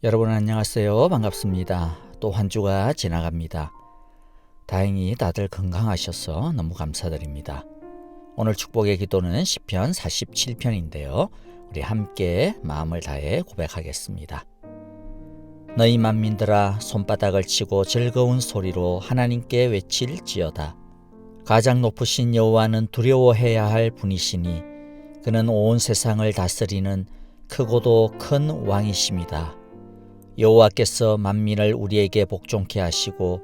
여러분 안녕하세요. 반갑습니다. 또 한 주가 지나갑니다. 다행히 다들 건강하셔서 너무 감사드립니다. 오늘 축복의 기도는 시편 47편인데요. 우리 함께 마음을 다해 고백하겠습니다. 너희 만민들아 손바닥을 치고 즐거운 소리로 하나님께 외칠지어다. 가장 높으신 여호와는 두려워해야 할 분이시니 그는 온 세상을 다스리는 크고도 큰 왕이십니다. 여호와께서 만민을 우리에게 복종케 하시고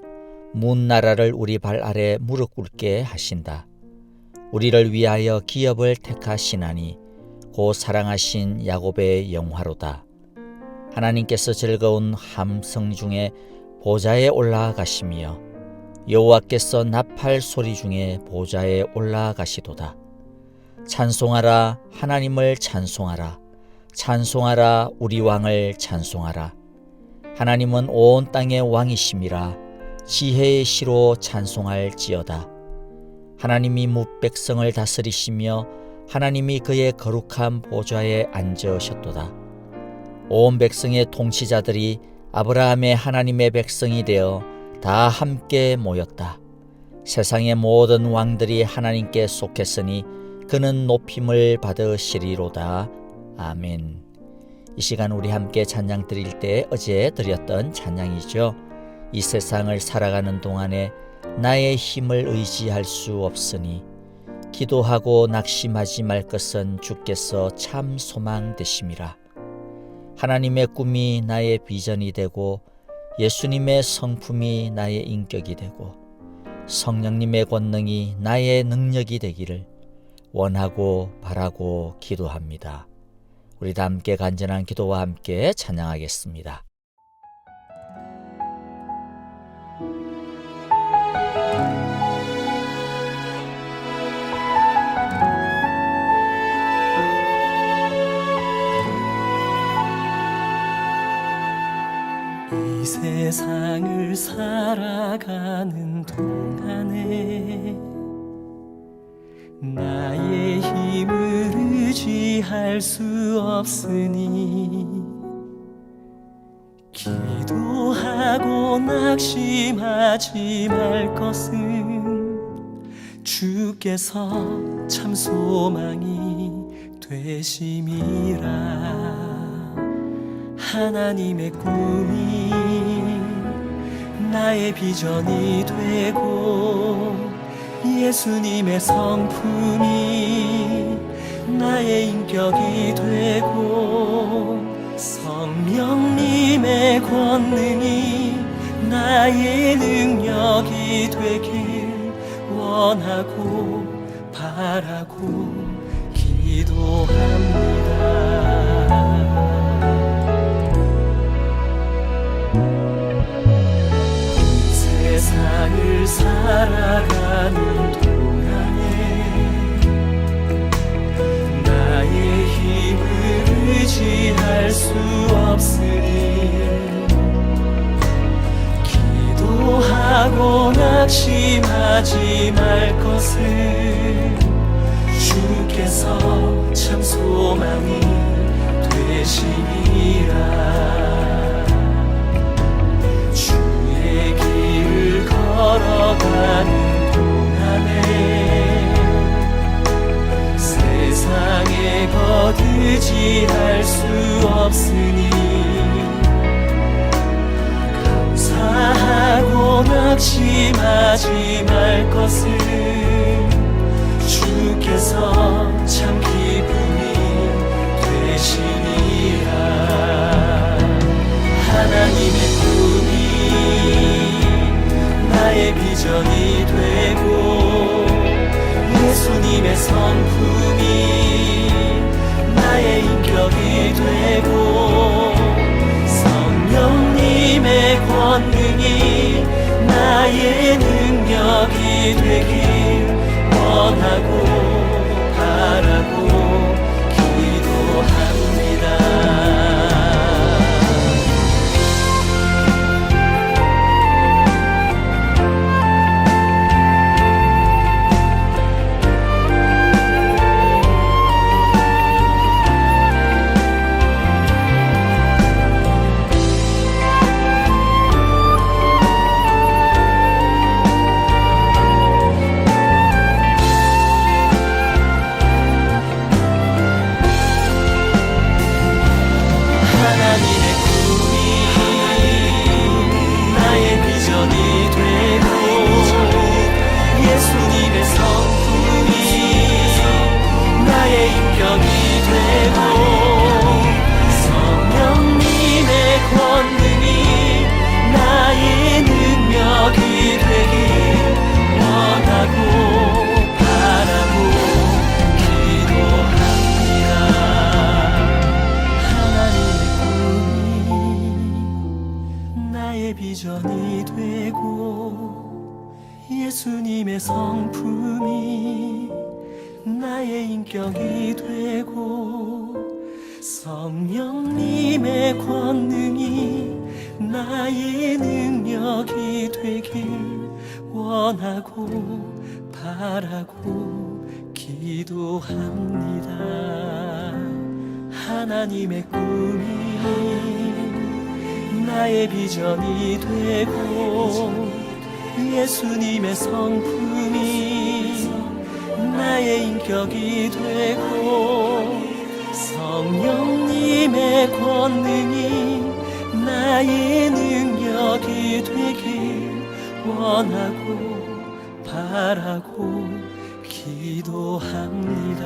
문 나라를 우리 발 아래 무릎 꿇게 하신다. 우리를 위하여 기업을 택하시나니 곧 사랑하신 야곱의 영화로다. 하나님께서 즐거운 함성 중에 보좌에 올라가시며 여호와께서 나팔 소리 중에 보좌에 올라가시도다. 찬송하라, 하나님을 찬송하라. 찬송하라, 우리 왕을 찬송하라. 하나님은 온 땅의 왕이심이라. 지혜의 시로 찬송할지어다. 하나님이 뭇백성을 다스리시며 하나님이 그의 거룩한 보좌에 앉으셨도다. 온 백성의 통치자들이 아브라함의 하나님의 백성이 되어 다 함께 모였다. 세상의 모든 왕들이 하나님께 속했으니 그는 높임을 받으시리로다. 아멘. 이 시간 우리 함께 찬양 드릴 때 어제 드렸던 찬양이죠. 이 세상을 살아가는 동안에 나의 힘을 의지할 수 없으니 기도하고 낙심하지 말 것은 주께서 참 소망 되심이라. 하나님의 꿈이 나의 비전이 되고 예수님의 성품이 나의 인격이 되고 성령님의 권능이 나의 능력이 되기를 원하고 바라고 기도합니다. 우리 다 함께 간절한 기도와 함께 찬양하겠습니다. 이 세상을 살아가는 동안에 나의 힘을 의지할 수 없으니 기도하고 낙심하지 말 것은 주께서 참 소망이 되심이라. 하나님의 꿈이 나의 비전이 되고 예수님의 성품이 나의 인격이 되고 성령님의 권능이 나의 능력이 되길 원하고 바라고 기도합니다. 세상을 살아가는 동안에 나의 힘을 의지할 수 없으니 기도하고 낙심하지 말 것은 주께서 참 소망이 되시니라. 걸어가는 동안에 세상에 거두지할 수 없으니 감사하고 낙심하지 말 것은 주께서 참 기쁨이 되시니라. 하나님의 꿈이 나의 비전이 되고 예수님의 성품이 나의 인격이 되고 성령님의 권능이 나의 능력이 되길 원하고 바라고 기도합니다. 예수님의 성품이 나의 인격이 되고 성령님의 권능이 나의 능력이 되길 원하고 바라고 기도합니다. 하나님의 꿈이 나의 비전이 되고 예수님의 성품이 나의 인격이 되고 성령님의 권능이 나의 능력이 되길 원하고 바라고 기도합니다.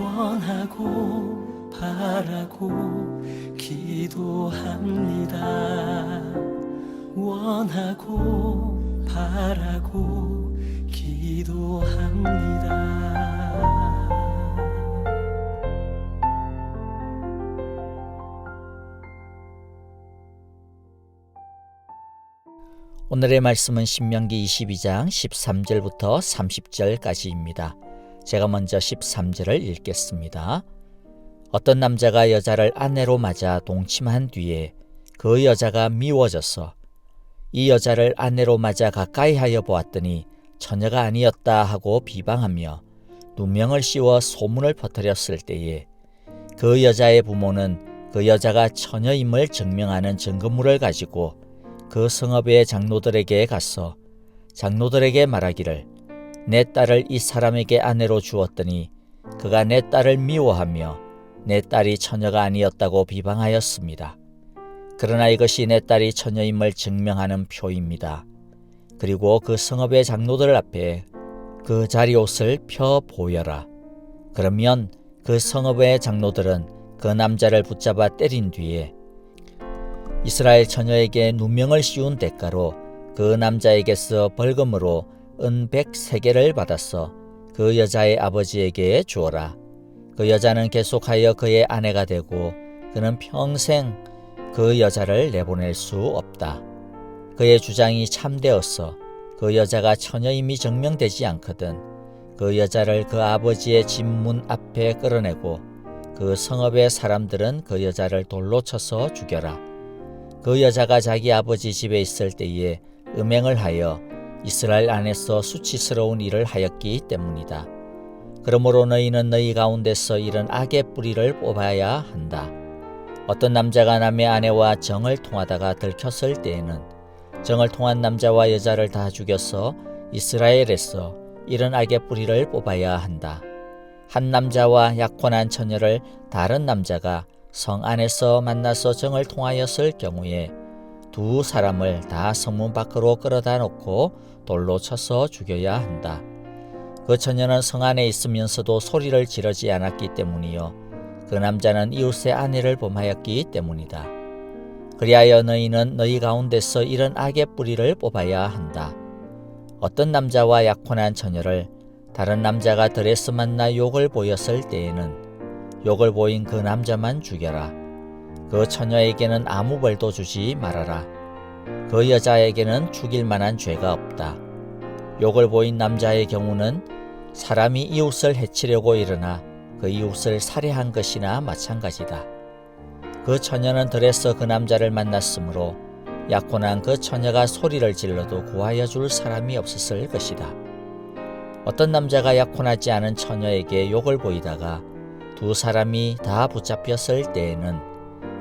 원하고 바라고 기도합니다. 원하고 바라고 기도합니다. 오늘의 말씀은 신명기 22장 13절부터 30절까지입니다. 제가 먼저 13절을 읽겠습니다. 어떤 남자가 여자를 아내로 맞아 동침한 뒤에 그 여자가 미워져서 이 여자를 아내로 맞아 가까이 하여 보았더니 처녀가 아니었다 하고 비방하며 누명을 씌워 소문을 퍼뜨렸을 때에 그 여자의 부모는 그 여자가 처녀임을 증명하는 증거물을 가지고 그 성읍의 장로들에게 가서 장로들에게 말하기를 내 딸을 이 사람에게 아내로 주었더니 그가 내 딸을 미워하며 내 딸이 처녀가 아니었다고 비방하였습니다. 그러나 이것이 내 딸이 처녀임을 증명하는 표입니다. 그리고 그 성읍의 장로들 앞에 그 자리옷을 펴 보여라. 그러면 그 성읍의 장로들은 그 남자를 붙잡아 때린 뒤에 이스라엘 처녀에게 누명을 씌운 대가로 그 남자에게서 벌금으로 은 100세겔을 받았어 그 여자의 아버지에게 주어라. 그 여자는 계속하여 그의 아내가 되고 그는 평생 그 여자를 내보낼 수 없다. 그의 주장이 참되었어 그 여자가 처녀임이 증명되지 않거든 그 여자를 그 아버지의 집 문 앞에 끌어내고 그 성읍의 사람들은 그 여자를 돌로 쳐서 죽여라. 그 여자가 자기 아버지 집에 있을 때에 음행을 하여 이스라엘 안에서 수치스러운 일을 하였기 때문이다. 그러므로 너희는 너희 가운데서 이런 악의 뿌리를 뽑아야 한다. 어떤 남자가 남의 아내와 정을 통하다가 들켰을 때에는 정을 통한 남자와 여자를 다 죽여서 이스라엘에서 이런 악의 뿌리를 뽑아야 한다. 한 남자와 약혼한 처녀를 다른 남자가 성 안에서 만나서 정을 통하였을 경우에 두 사람을 다 성문 밖으로 끌어다 놓고 돌로 쳐서 죽여야 한다. 그 처녀는 성 안에 있으면서도 소리를 지르지 않았기 때문이요 그 남자는 이웃의 아내를 범하였기 때문이다. 그리하여 너희는 너희 가운데서 이런 악의 뿌리를 뽑아야 한다. 어떤 남자와 약혼한 처녀를 다른 남자가 들에서 만나 욕을 보였을 때에는 욕을 보인 그 남자만 죽여라. 그 처녀에게는 아무 벌도 주지 말아라. 그 여자에게는 죽일 만한 죄가 없다. 욕을 보인 남자의 경우는 사람이 이웃을 해치려고 일어나 그 이웃을 살해한 것이나 마찬가지다. 그 처녀는 들에서 그 남자를 만났으므로 약혼한 그 처녀가 소리를 질러도 구하여 줄 사람이 없었을 것이다. 어떤 남자가 약혼하지 않은 처녀에게 욕을 보이다가 두 사람이 다 붙잡혔을 때에는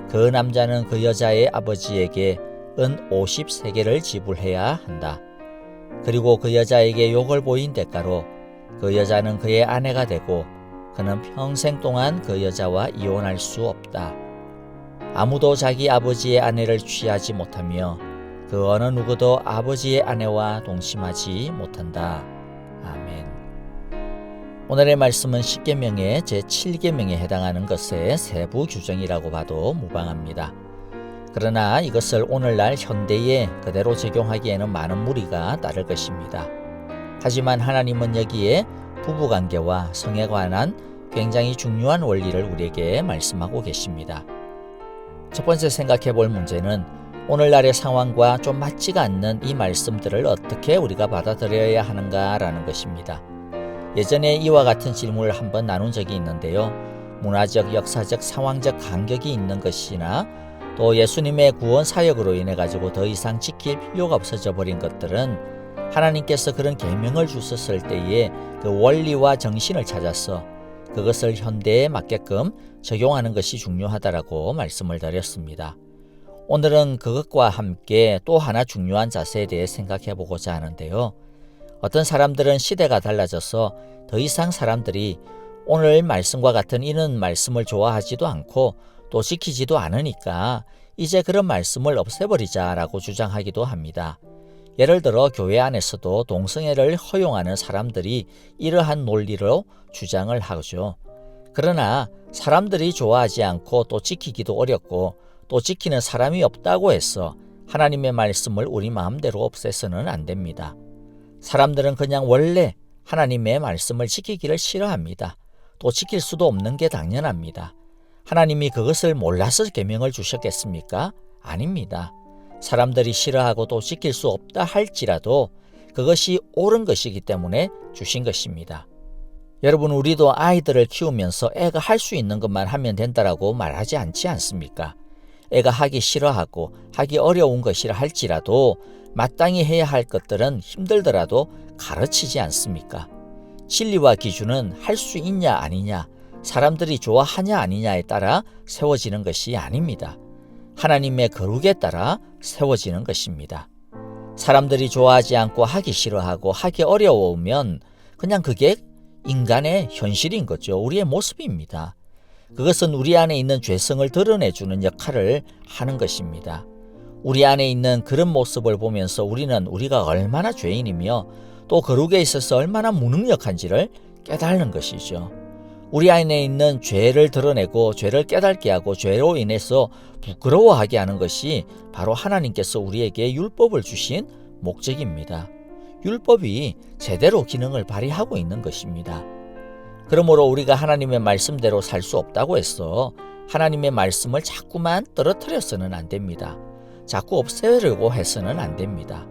그 남자는 그 여자의 아버지에게 은 50세겔을 지불해야 한다. 그리고 그 여자에게 욕을 보인 대가로 그 여자는 그의 아내가 되고 그는 평생 동안 그 여자와 이혼할 수 없다. 아무도 자기 아버지의 아내를 취하지 못하며 그 어느 누구도 아버지의 아내와 동침하지 못한다. 아멘. 오늘의 말씀은 십계명의 제7계명에 해당하는 것의 세부 규정이라고 봐도 무방합니다. 그러나 이것을 오늘날 현대에 그대로 적용하기에는 많은 무리가 따를 것입니다. 하지만 하나님은 여기에 부부관계와 성에 관한 굉장히 중요한 원리를 우리에게 말씀하고 계십니다. 첫 번째 생각해 볼 문제는 오늘날의 상황과 좀 맞지가 않는 이 말씀들을 어떻게 우리가 받아들여야 하는가라는 것입니다. 예전에 이와 같은 질문을 한번 나눈 적이 있는데요. 문화적, 역사적, 상황적 간격이 있는 것이나 또 예수님의 구원 사역으로 인해 가지고 더 이상 지킬 필요가 없어져 버린 것들은 하나님께서 그런 계명을 주셨을 때에 그 원리와 정신을 찾아서 그것을 현대에 맞게끔 적용하는 것이 중요하다라고 말씀을 드렸습니다. 오늘은 그것과 함께 또 하나 중요한 자세에 대해 생각해 보고자 하는데요. 어떤 사람들은 시대가 달라져서 더 이상 사람들이 오늘 말씀과 같은 이런 말씀을 좋아하지도 않고 또 지키지도 않으니까 이제 그런 말씀을 없애버리자라고 주장하기도 합니다. 예를 들어 교회 안에서도 동성애를 허용하는 사람들이 이러한 논리로 주장을 하죠. 그러나 사람들이 좋아하지 않고 또 지키기도 어렵고 또 지키는 사람이 없다고 해서 하나님의 말씀을 우리 마음대로 없애서는 안 됩니다. 사람들은 그냥 원래 하나님의 말씀을 지키기를 싫어합니다. 또 지킬 수도 없는 게 당연합니다. 하나님이 그것을 몰라서 계명을 주셨겠습니까? 아닙니다. 사람들이 싫어하고 또 지킬 수 없다 할지라도 그것이 옳은 것이기 때문에 주신 것입니다. 여러분, 우리도 아이들을 키우면서 애가 할 수 있는 것만 하면 된다라고 말하지 않지 않습니까? 애가 하기 싫어하고 하기 어려운 것이라 할지라도 마땅히 해야 할 것들은 힘들더라도 가르치지 않습니까? 진리와 기준은 할 수 있냐 아니냐, 사람들이 좋아하냐 아니냐에 따라 세워지는 것이 아닙니다. 하나님의 거룩에 따라 세워지는 것입니다. 사람들이 좋아하지 않고 하기 싫어하고 하기 어려우면 그냥 그게 인간의 현실인 거죠. 우리의 모습입니다. 그것은 우리 안에 있는 죄성을 드러내주는 역할을 하는 것입니다. 우리 안에 있는 그런 모습을 보면서 우리는 우리가 얼마나 죄인이며 또 거룩에 있어서 얼마나 무능력한지를 깨닫는 것이죠. 우리 안에 있는 죄를 드러내고 죄를 깨닫게 하고 죄로 인해서 부끄러워하게 하는 것이 바로 하나님께서 우리에게 율법을 주신 목적입니다. 율법이 제대로 기능을 발휘하고 있는 것입니다. 그러므로 우리가 하나님의 말씀대로 살 수 없다고 해서 하나님의 말씀을 자꾸만 떨어뜨려서는 안 됩니다. 자꾸 없애려고 해서는 안 됩니다.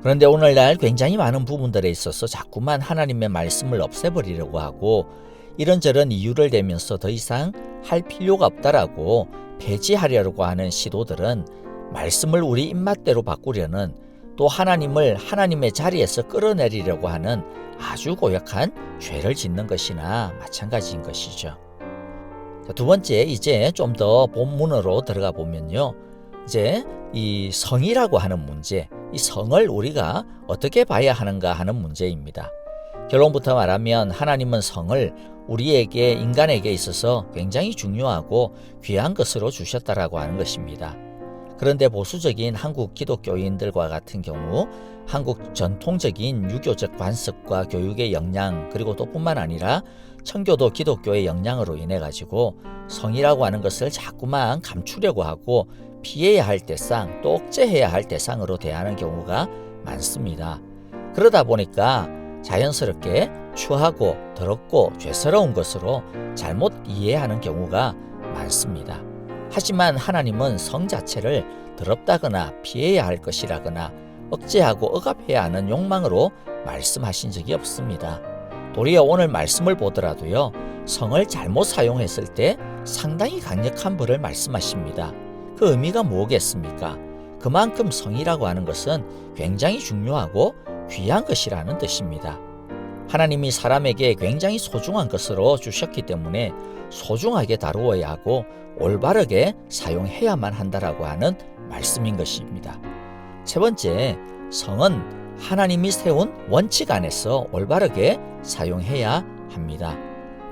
그런데 오늘날 굉장히 많은 부분들에 있어서 자꾸만 하나님의 말씀을 없애버리려고 하고 이런저런 이유를 대면서 더 이상 할 필요가 없다라고 폐지하려고 하는 시도들은 말씀을 우리 입맛대로 바꾸려는, 또 하나님을 하나님의 자리에서 끌어내리려고 하는 아주 고약한 죄를 짓는 것이나 마찬가지인 것이죠. 두 번째, 이제 좀 더 본문으로 들어가 보면요. 이제 이 성이라고 하는 문제, 이 성을 우리가 어떻게 봐야 하는가 하는 문제입니다. 결론부터 말하면 하나님은 성을 우리에게, 인간에게 있어서 굉장히 중요하고 귀한 것으로 주셨다라고 하는 것입니다. 그런데 보수적인 한국 기독교인들과 같은 경우 한국 전통적인 유교적 관습과 교육의 영향, 그리고 또 뿐만 아니라 청교도 기독교의 영향으로 인해 가지고 성이라고 하는 것을 자꾸만 감추려고 하고 피해야 할 대상, 또 억제해야 할 대상으로 대하는 경우가 많습니다. 그러다 보니까 자연스럽게 추하고 더럽고 죄스러운 것으로 잘못 이해하는 경우가 많습니다. 하지만 하나님은 성 자체를 더럽다거나 피해야 할 것이라거나 억제하고 억압해야 하는 욕망으로 말씀하신 적이 없습니다. 도리어 오늘 말씀을 보더라도요, 성을 잘못 사용했을 때 상당히 강력한 벌을 말씀하십니다. 그 의미가 뭐겠습니까? 그만큼 성이라고 하는 것은 굉장히 중요하고 귀한 것이라는 뜻입니다. 하나님이 사람에게 굉장히 소중한 것으로 주셨기 때문에 소중하게 다루어야 하고 올바르게 사용해야만 한다라고 하는 말씀인 것입니다. 세 번째, 성은 하나님이 세운 원칙 안에서 올바르게 사용해야 합니다.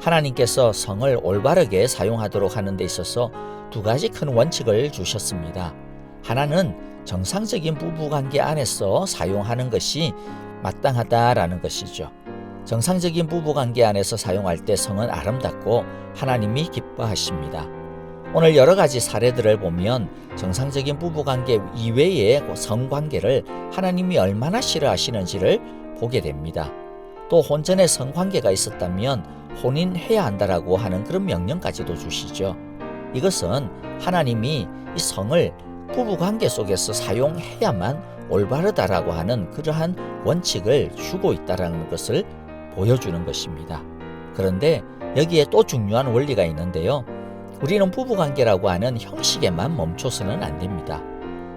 하나님께서 성을 올바르게 사용하도록 하는 데 있어서 두 가지 큰 원칙을 주셨습니다. 하나는 정상적인 부부관계 안에서 사용하는 것이 마땅하다라는 것이죠. 정상적인 부부관계 안에서 사용할 때 성은 아름답고 하나님이 기뻐하십니다. 오늘 여러 가지 사례들을 보면 정상적인 부부관계 이외의 성관계를 하나님이 얼마나 싫어하시는지를 보게 됩니다. 또 혼전의 성관계가 있었다면 혼인해야 한다라고 하는 그런 명령까지도 주시죠. 이것은 하나님이 이 성을 부부관계 속에서 사용해야만 올바르다라고 하는 그러한 원칙을 주고 있다는 것을 보여주는 것입니다. 그런데 여기에 또 중요한 원리가 있는데요. 우리는 부부관계라고 하는 형식에만 멈춰서는 안 됩니다.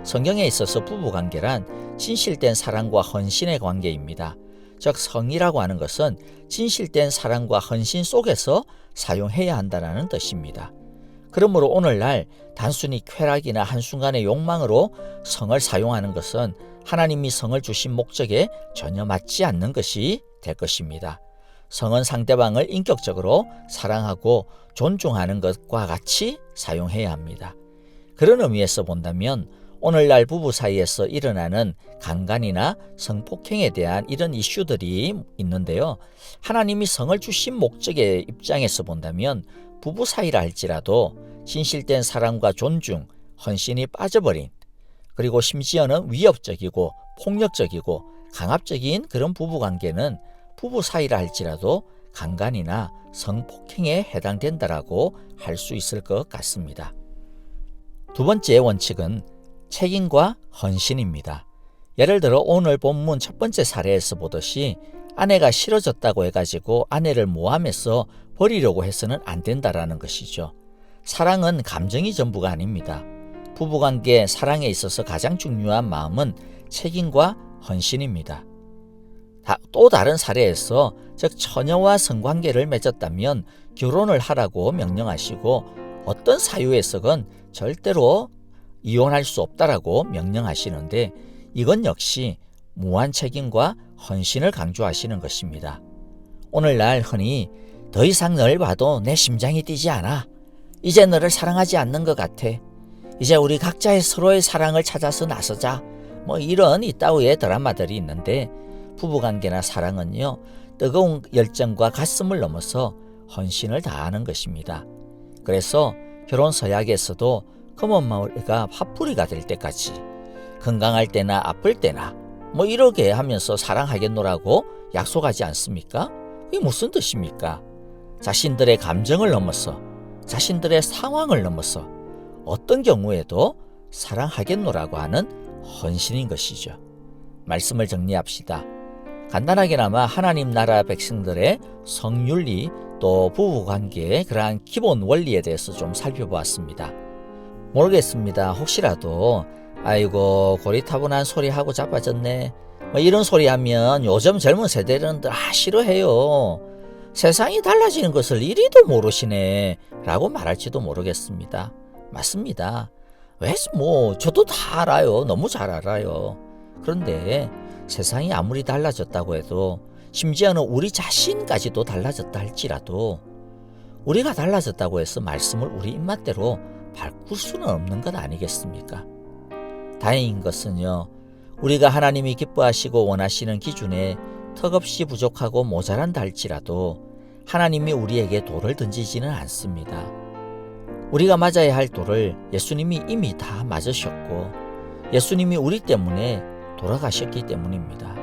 성경에 있어서 부부관계란 진실된 사랑과 헌신의 관계입니다. 즉 성이라고 하는 것은 진실된 사랑과 헌신 속에서 사용해야 한다는 뜻입니다. 그러므로 오늘날 단순히 쾌락이나 한순간의 욕망으로 성을 사용하는 것은 하나님이 성을 주신 목적에 전혀 맞지 않는 것이 될 것입니다. 성은 상대방을 인격적으로 사랑하고 존중하는 것과 같이 사용해야 합니다. 그런 의미에서 본다면 오늘날 부부 사이에서 일어나는 강간이나 성폭행에 대한 이런 이슈들이 있는데요. 하나님이 성을 주신 목적의 입장에서 본다면 부부 사이라 할지라도 진실된 사랑과 존중, 헌신이 빠져버린, 그리고 심지어는 위협적이고 폭력적이고 강압적인 그런 부부관계는 부부 사이라 할지라도 강간이나 성폭행에 해당된다라고 할 수 있을 것 같습니다. 두 번째 원칙은 책임과 헌신입니다. 예를 들어 오늘 본문 첫 번째 사례에서 보듯이 아내가 싫어졌다고 해가지고 아내를 모함해서 버리려고 해서는 안 된다라는 것이죠. 사랑은 감정이 전부가 아닙니다. 부부관계 사랑에 있어서 가장 중요한 마음은 책임과 헌신입니다. 또 다른 사례에서 즉 처녀와 성관계를 맺었다면 결혼을 하라고 명령하시고 어떤 사유에서건 절대로 이혼할 수 없다라고 명령하시는데 이건 역시 무한 책임과 헌신을 강조하시는 것입니다. 오늘날 흔히 더 이상 널 봐도 내 심장이 뛰지 않아. 이제 너를 사랑하지 않는 것 같아. 이제 우리 각자의 서로의 사랑을 찾아서 나서자. 이런 이따위의 드라마들이 있는데 부부관계나 사랑은요. 뜨거운 열정과 가슴을 넘어서 헌신을 다하는 것입니다. 그래서 결혼 서약에서도 금은마을가 화풀이가 될 때까지 건강할 때나 아플 때나 이렇게 하면서 사랑하겠노라고 약속하지 않습니까? 이게 무슨 뜻입니까? 자신들의 감정을 넘어서 자신들의 상황을 넘어서 어떤 경우에도 사랑하겠노라고 하는 헌신인 것이죠. 말씀을 정리합시다. 간단하게나마 하나님 나라 백성들의 성윤리 또 부부관계의 그러한 기본 원리에 대해서 좀 살펴보았습니다. 모르겠습니다. 혹시라도 아이고 고리타분한 소리 하고 자빠졌네 이런 소리 하면 요즘 젊은 세대는 싫어해요. 세상이 달라지는 것을 이리도 모르시네 라고 말할지도 모르겠습니다. 맞습니다. 왜 저도 다 알아요. 너무 잘 알아요. 그런데 세상이 아무리 달라졌다고 해도 심지어는 우리 자신까지도 달라졌다 할지라도 우리가 달라졌다고 해서 말씀을 우리 입맛대로 바꿀 수는 없는 것 아니겠습니까? 다행인 것은요. 우리가 하나님이 기뻐하시고 원하시는 기준에 턱없이 부족하고 모자란다 할지라도 하나님이 우리에게 돌을 던지지는 않습니다. 우리가 맞아야 할 돌을 예수님이 이미 다 맞으셨고 예수님이 우리 때문에 돌아가셨기 때문입니다.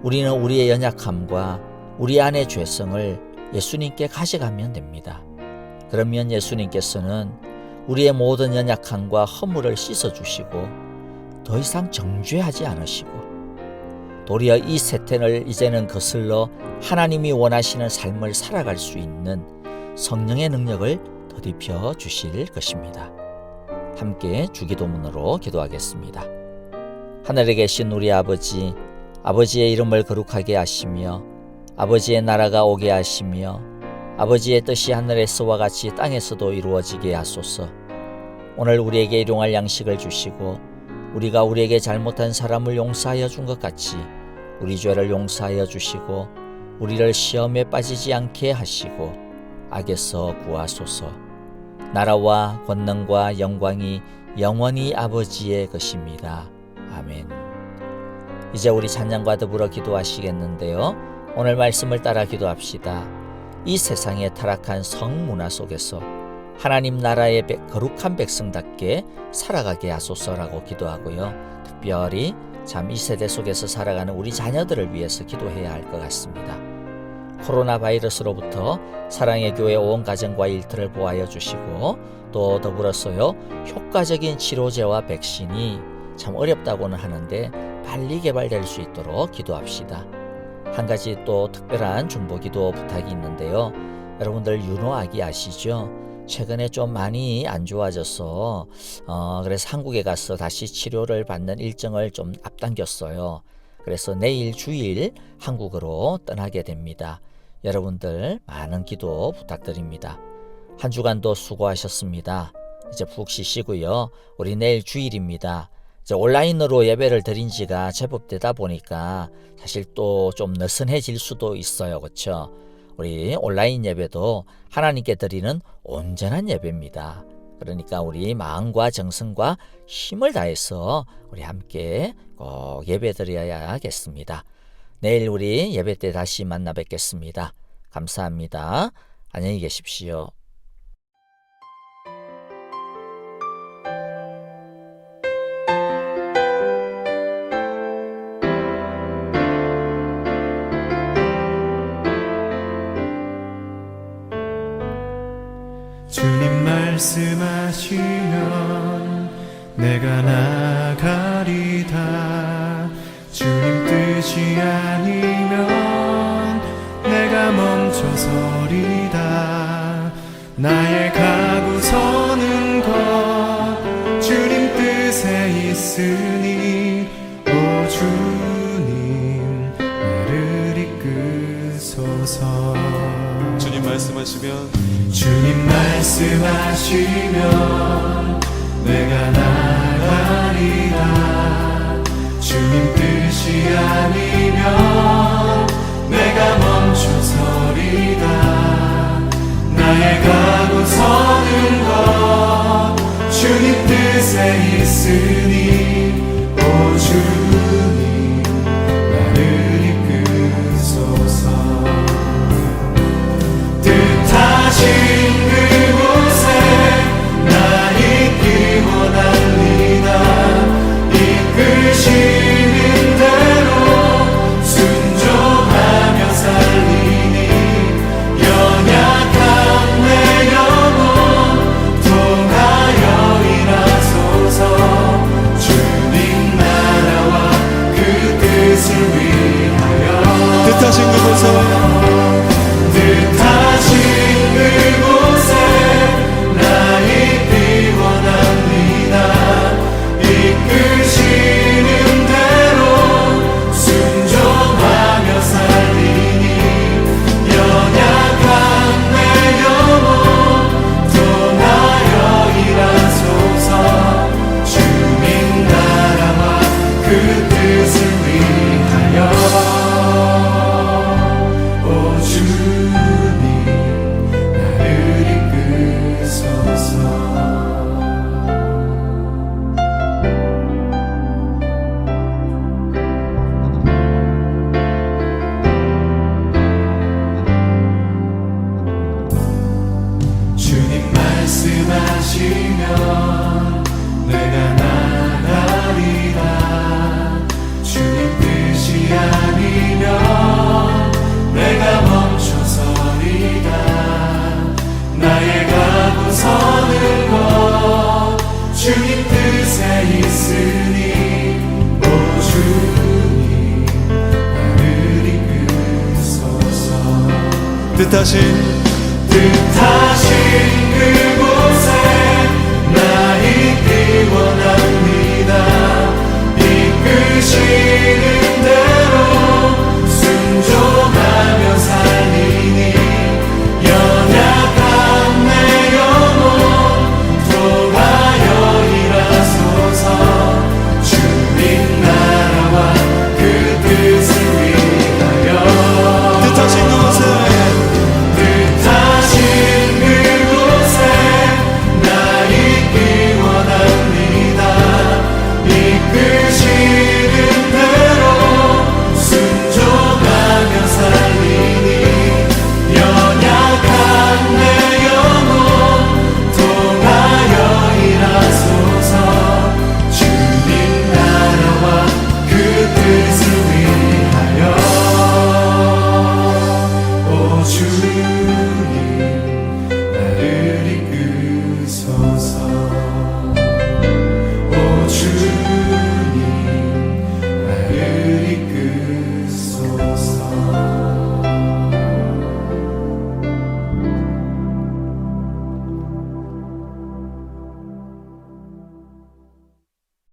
우리는 우리의 연약함과 우리 안의 죄성을 예수님께 가져가면 됩니다. 그러면 예수님께서는 우리의 모든 연약함과 허물을 씻어주시고 더 이상 정죄하지 않으시고 도리어 이 세태를 이제는 거슬러 하나님이 원하시는 삶을 살아갈 수 있는 성령의 능력을 더딥혀 주실 것입니다. 함께 주기도문으로 기도하겠습니다. 하늘에 계신 우리 아버지, 아버지의 이름을 거룩하게 하시며 아버지의 나라가 오게 하시며 아버지의 뜻이 하늘에서와 같이 땅에서도 이루어지게 하소서. 오늘 우리에게 일용할 양식을 주시고 우리가 우리에게 잘못한 사람을 용서하여 준 것 같이 우리 죄를 용서하여 주시고 우리를 시험에 빠지지 않게 하시고 악에서 구하소서. 나라와 권능과 영광이 영원히 아버지의 것입니다. 아멘. 이제 우리 찬양과 더불어 기도하시겠는데요. 오늘 말씀을 따라 기도합시다. 이 세상의 타락한 성문화 속에서 하나님 나라의 거룩한 백성답게 살아가게 하소서라고 기도하고요. 특별히 참 이 세대 속에서 살아가는 우리 자녀들을 위해서 기도해야 할 것 같습니다. 코로나 바이러스로부터 사랑의 교회 온 가정과 일터를 보호하여 주시고 또 더불어서요 효과적인 치료제와 백신이 참 어렵다고는 하는데 빨리 개발될 수 있도록 기도합시다. 한 가지 또 특별한 중보기도 부탁이 있는데요. 여러분들 윤호아기 아시죠? 최근에 좀 많이 안 좋아져서 그래서 한국에 가서 다시 치료를 받는 일정을 좀 앞당겼어요. 그래서 내일 주일 한국으로 떠나게 됩니다. 여러분들 많은 기도 부탁드립니다. 한 주간도 수고하셨습니다. 이제 푹 쉬시고요. 우리 내일 주일입니다. 이제 온라인으로 예배를 드린 지가 제법 되다 보니까 사실 또 좀 느슨해질 수도 있어요. 그렇죠? 우리 온라인 예배도 하나님께 드리는 온전한 예배입니다. 그러니까 우리 마음과 정성과 힘을 다해서 우리 함께 꼭 예배 드려야겠습니다. 내일 우리 예배 때 다시 만나 뵙겠습니다. 감사합니다. 안녕히 계십시오. 주님 말씀하시면 내가 나가리다. 주님 뜻이 아니면 내가 멈춰서리다. 나의 가고 서는 것 주님 뜻에 있으니 오 주님 나를 이끄소서. 주님 말씀하시면 주님 말씀하시면 내가 나가리라. 주님 뜻이 아니면 내가 멈춰서리다. 나의 가고 서는 것 주님 뜻에 있으니 오 주님 나를 이끄소서. 뜻하신 그곳에 나 있기 원합니다. 이끄시는 대로 순종하며 살리니 연약한 내 영혼 통하여 일하소서. 주님 나라와 그 뜻을 위하여 뜻하신 그곳에 뜻하신 그곳에 나 있기 원합니다. 이끄시는 대로 순종하며 살리니 연약한 내 영혼 통하여 일하소서. 주님 나라와 그 뜻을 위하여 오 주님 나를 이끄소서. 주님 말씀하시면 내가 나가리라. 주님 뜻이 아니면 내가 멈춰서리다. 나의 가고 서는 것 주님 뜻에 있으니 오 주님 나를 이끄소서. 뜻하신 뜻하신 그